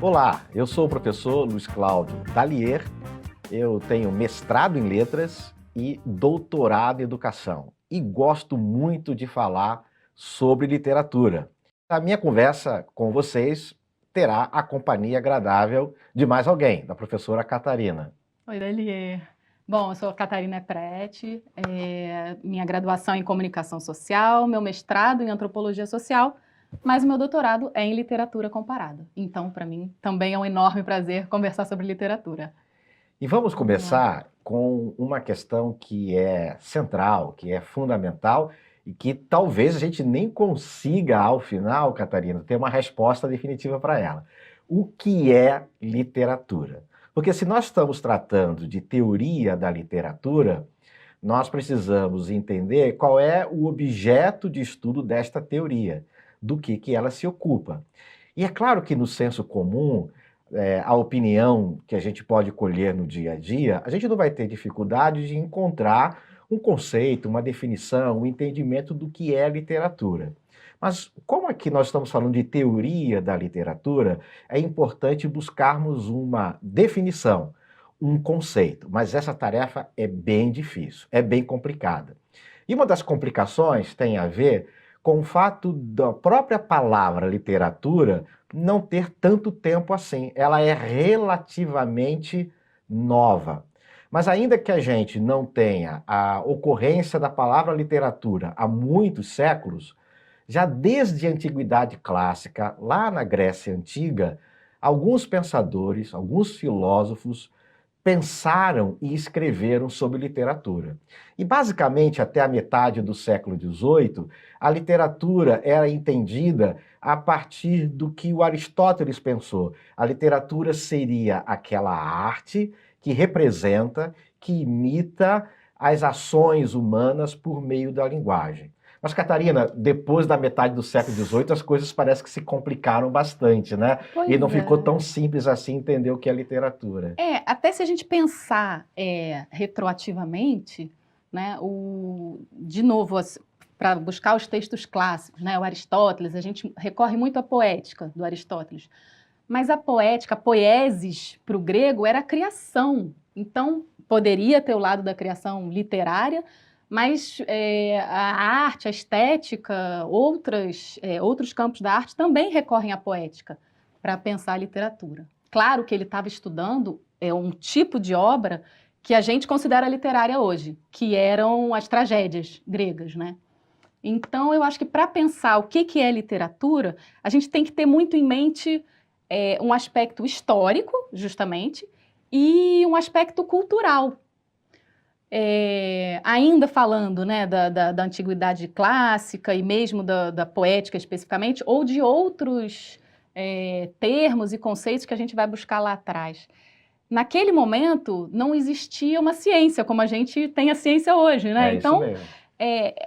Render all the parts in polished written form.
Olá, eu sou o professor Luiz Cláudio Dallier, eu tenho mestrado em letras e doutorado em educação e gosto muito de falar sobre literatura. A minha conversa com vocês terá a companhia agradável de mais alguém, da professora Catarina. Oi, Delier. Bom, eu sou Catarina Prete, minha graduação é em Comunicação Social, meu mestrado em Antropologia Social, mas o meu doutorado é em Literatura Comparada. Então, para mim, também é um enorme prazer conversar sobre literatura. E vamos Vamos lá. começar com uma questão que é central, que é fundamental e que talvez a gente nem consiga, ao final, Catarina, ter uma resposta definitiva para ela. O que é literatura? Porque se nós estamos tratando de teoria da literatura, nós precisamos entender qual é o objeto de estudo desta teoria, do que ela se ocupa. E é claro que no senso comum, a opinião que a gente pode colher no dia a dia, a gente não vai ter dificuldade de encontrar um conceito, uma definição, um entendimento do que é literatura. Mas como aqui nós estamos falando de teoria da literatura, é importante buscarmos uma definição, um conceito, mas essa tarefa é bem difícil, é bem complicada. E uma das complicações tem a ver com o fato da própria palavra literatura não ter tanto tempo assim. Ela é relativamente nova. Mas ainda que a gente não tenha a ocorrência da palavra literatura há muitos séculos, já desde a antiguidade clássica, lá na Grécia Antiga, alguns pensadores, alguns filósofos pensaram e escreveram sobre literatura. E basicamente, até a metade do século XVIII, a literatura era entendida a partir do que o Aristóteles pensou. A literatura seria aquela arte que representa, que imita as ações humanas por meio da linguagem. Mas, Catarina, depois da metade do século XVIII, as coisas parecem que se complicaram bastante, né? E não Pois ficou é. tão simples assim entender o que é literatura. Até se a gente pensar retroativamente, né, de novo, para buscar os textos clássicos, né, o Aristóteles, a gente recorre muito à poética do Aristóteles. Mas a poética, a poiesis, para o grego, era a criação. Então, poderia ter o lado da criação literária, mas a arte, a estética, outros campos da arte também recorrem à poética para pensar a literatura. Claro que ele estava estudando um tipo de obra que a gente considera literária hoje, que eram as tragédias gregas, né? Então, eu acho que para pensar o que é literatura, a gente tem que ter muito em mente um aspecto histórico, justamente, e um aspecto cultural. Ainda falando, né, da antiguidade clássica e mesmo da poética especificamente, ou de outros termos e conceitos que a gente vai buscar lá atrás. Naquele momento, não existia uma ciência como a gente tem a ciência hoje, né? É isso Então, mesmo.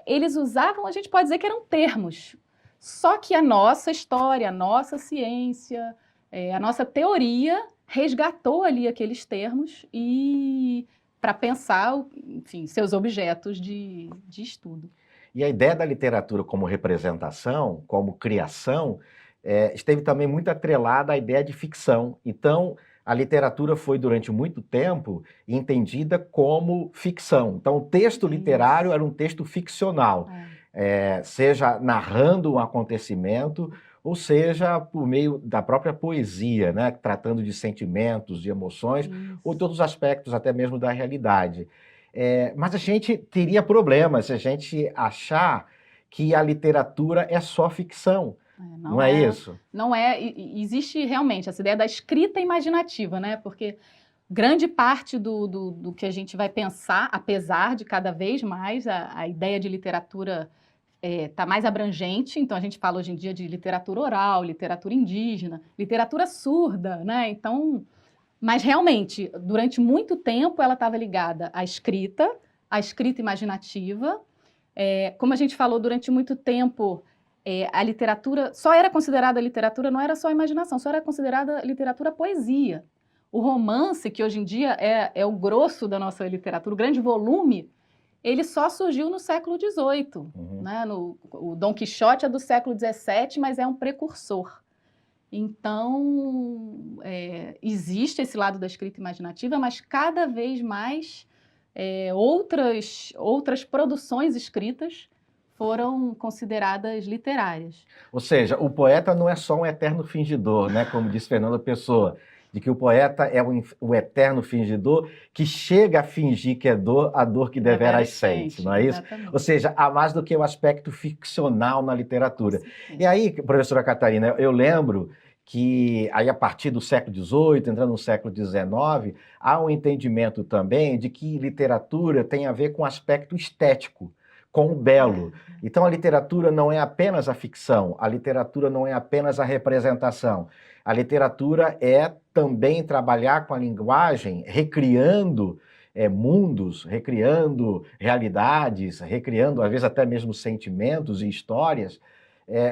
eles usavam, a gente pode dizer que eram termos. Só que a nossa história, a nossa ciência, a nossa teoria resgatou ali aqueles termos e para pensar, enfim, seus objetos de estudo. E a ideia da literatura como representação, como criação, esteve também muito atrelada à ideia de ficção. Então, a literatura foi, durante muito tempo, entendida como ficção. Então, o texto literário era um texto ficcional, seja narrando um acontecimento, ou seja, por meio da própria poesia, né? Tratando de sentimentos, de emoções, ou de outros aspectos até mesmo da realidade. Mas a gente teria problemas se a gente achar que a literatura é só ficção. Não é isso? Não é. Existe realmente essa ideia da escrita imaginativa, né? Porque grande parte do que a gente vai pensar, apesar de cada vez mais a ideia de literatura está mais abrangente, então a gente fala hoje em dia de literatura oral, literatura indígena, literatura surda, né? Então, mas realmente, durante muito tempo ela estava ligada à escrita imaginativa. Como a gente falou, durante muito tempo a literatura só era considerada literatura, não era só imaginação, só era considerada literatura poesia. O romance, que hoje em dia é o grosso da nossa literatura, o grande volume, ele só surgiu no século XVIII. Né? O Dom Quixote é do século XVII, mas é um precursor. Então, existe esse lado da escrita imaginativa, mas cada vez mais outras produções escritas foram consideradas literárias. Ou seja, o poeta não é só um eterno fingidor, né? Como diz Fernando Pessoa, de que o poeta é o eterno fingidor que chega a fingir que é dor, a dor que deveras sente, não é isso? Exatamente. Ou seja, há mais do que o aspecto ficcional na literatura. E aí, professora Catarina, eu lembro que aí a partir do século XVIII, entrando no século XIX, há um entendimento também de que literatura tem a ver com o aspecto estético, com o belo. Então a literatura não é apenas a ficção, a literatura não é apenas a representação. A literatura é também trabalhar com a linguagem, recriando mundos, recriando realidades, recriando às vezes até mesmo sentimentos e histórias,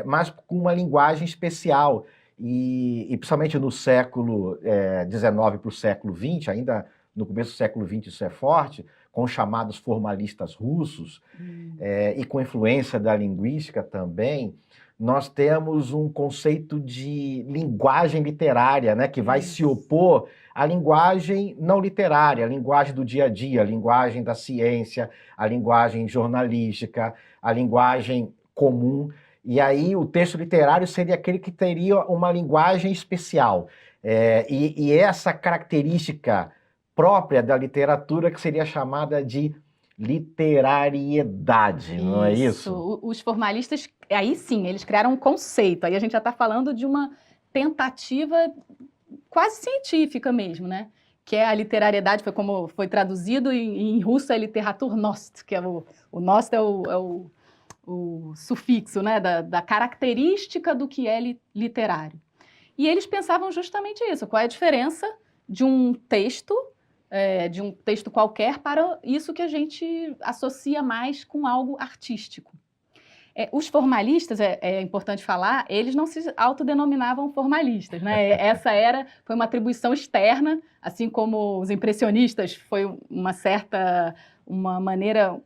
mas com uma linguagem especial. E principalmente no século XIX para o século XX, ainda no começo do século XX isso é forte, com os chamados formalistas russos, e com influência da linguística também, nós temos um conceito de linguagem literária, né, que vai se opor à linguagem não literária, a linguagem do dia a dia, a linguagem da ciência, a linguagem jornalística, a linguagem comum. E aí o texto literário seria aquele que teria uma linguagem especial. E essa característica própria da literatura que seria chamada de literariedade, não é isso? Os formalistas, aí sim, eles criaram um conceito, aí a gente já está falando de uma tentativa quase científica mesmo, né? Que é a literariedade, foi como foi traduzido em russo, é literaturnost, que é o nost é o sufixo, né? Da característica do que é literário. E eles pensavam justamente isso, qual é a diferença de um texto qualquer para isso que a gente associa mais com algo artístico. Os formalistas, é importante falar, eles não se autodenominavam formalistas, né? Foi uma atribuição externa, assim como os impressionistas foi uma maneira,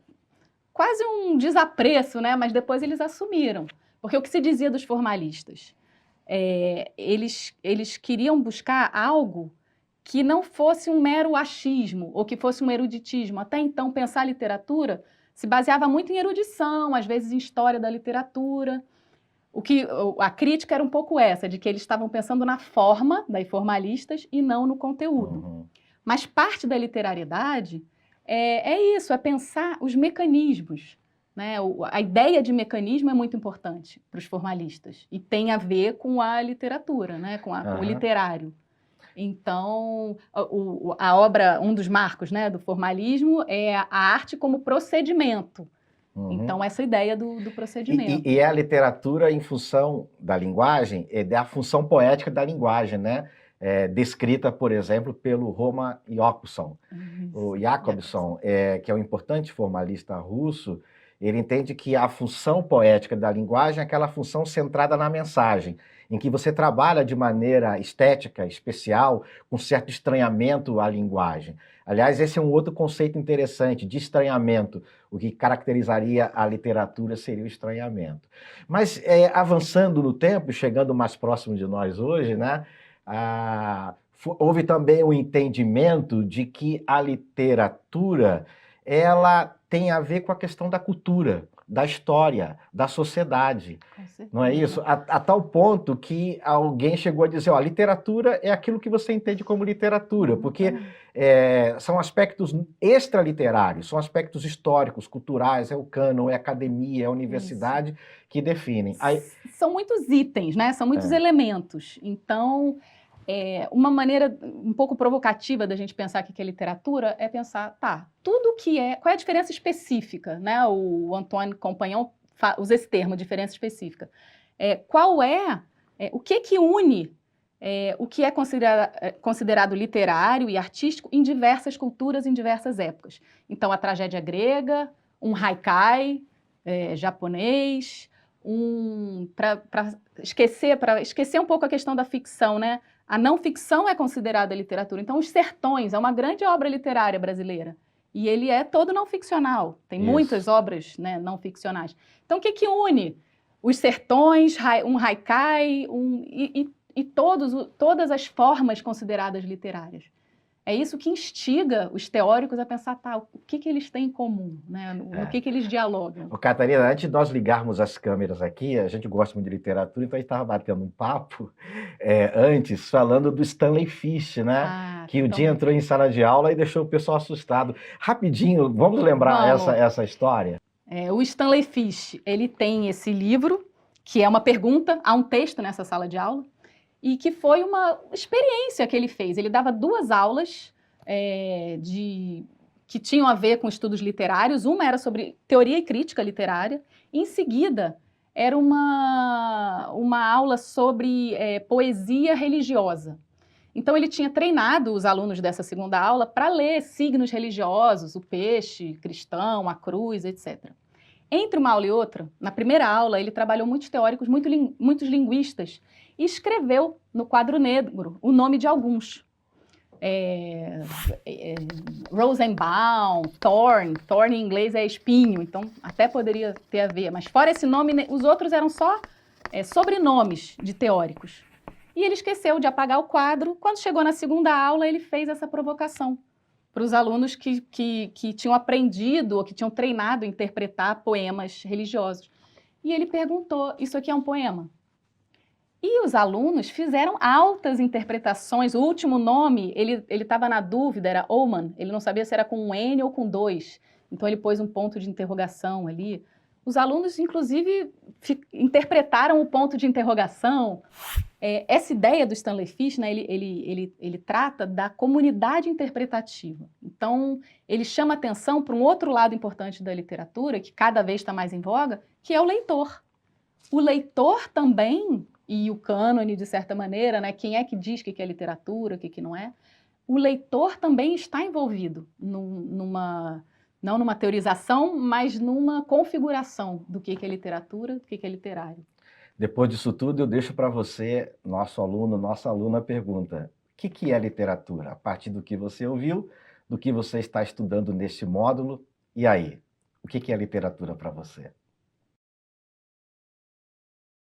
quase um desapreço, né? Mas depois eles assumiram. Porque o que se dizia dos formalistas? Eles queriam buscar algo que não fosse um mero achismo ou que fosse um eruditismo. Até então, pensar a literatura se baseava muito em erudição, às vezes em história da literatura. A crítica era um pouco essa, de que eles estavam pensando na forma, daí formalistas, e não no conteúdo. Uhum. Mas parte da literariedade isso, é pensar os mecanismos. Né? A ideia de mecanismo é muito importante para os formalistas e tem a ver com a literatura, né? com o literário. Então, a obra, um dos marcos, né, do formalismo é a arte como procedimento. Uhum. Então, essa ideia do procedimento. E é a literatura em função da linguagem, da função poética da linguagem, né? Descrita, por exemplo, pelo Roman Jakobson. O Jakobson, que é um importante formalista russo, ele entende que a função poética da linguagem é aquela função centrada na mensagem, em que você trabalha de maneira estética, especial, com certo estranhamento à linguagem. Aliás, esse é um outro conceito interessante, de estranhamento. O que caracterizaria a literatura seria o estranhamento. Mas, avançando no tempo, chegando mais próximo de nós hoje, né, houve também o entendimento de que a literatura ela tem a ver com a questão da cultura, da história, da sociedade. Não é isso? A tal ponto que alguém chegou a dizer, a literatura é aquilo que você entende como literatura, porque são aspectos extraliterários, são aspectos históricos, culturais, é o cânon, é a academia, é a universidade que definem. São muitos itens, né? São muitos elementos. Então, uma maneira um pouco provocativa da gente pensar que é literatura é pensar, tudo que qual é a diferença específica, né? O Antoine Compagnon usa esse termo, diferença específica. O que une o que é considerado literário e artístico em diversas culturas, em diversas épocas. Então, a tragédia grega, um haikai japonês, para esquecer um pouco a questão da ficção, né? A não ficção é considerada literatura. Então, Os Sertões é uma grande obra literária brasileira. E ele é todo não ficcional. Tem muitas obras, né, não ficcionais. Então, o que une? Os Sertões, um haikai, e todas as formas consideradas literárias. É isso que instiga os teóricos a pensar, tá, o que eles têm em comum, né? No que eles dialogam. Ô, Catarina, antes de nós ligarmos as câmeras aqui, a gente gosta muito de literatura, então a gente estava batendo um papo antes, falando do Stanley Fish, né? Que o dia entrou em sala de aula e deixou o pessoal assustado. Rapidinho, vamos lembrar essa história? O Stanley Fish, ele tem esse livro, que é uma pergunta a um texto nessa sala de aula, e que foi uma experiência que ele fez. Ele dava 2 aulas que tinham a ver com estudos literários. Uma era sobre teoria e crítica literária. E, em seguida, era uma aula sobre poesia religiosa. Então, ele tinha treinado os alunos dessa segunda aula para ler signos religiosos, o peixe cristão, a cruz, etc. Entre uma aula e outra, na primeira aula, ele trabalhou muitos teóricos, muitos linguistas, e escreveu no quadro negro o nome de alguns. Rosenbaum, Thorn em inglês é espinho, então até poderia ter a ver, mas fora esse nome, os outros eram só sobrenomes de teóricos. E ele esqueceu de apagar o quadro. Quando chegou na segunda aula, ele fez essa provocação para os alunos que tinham aprendido ou que tinham treinado a interpretar poemas religiosos. E ele perguntou, isso aqui é um poema? E os alunos fizeram altas interpretações. O último nome, ele estava na dúvida, era Oman. Ele não sabia se era com um N ou com 2. Então ele pôs um ponto de interrogação ali. Os alunos, inclusive, interpretaram o ponto de interrogação. Essa ideia do Stanley Fish, né, ele trata da comunidade interpretativa. Então, ele chama atenção para um outro lado importante da literatura, que cada vez está mais em voga, que é o leitor. O leitor também, e o cânone, de certa maneira, né, quem é que diz que é literatura, o que não é, o leitor também está envolvido não numa teorização, mas numa configuração do que é literatura, do que é literário. Depois disso tudo, eu deixo para você, nosso aluno, nossa aluna, a pergunta: o que é literatura? A partir do que você ouviu, do que você está estudando neste módulo, e aí? O que é literatura para você?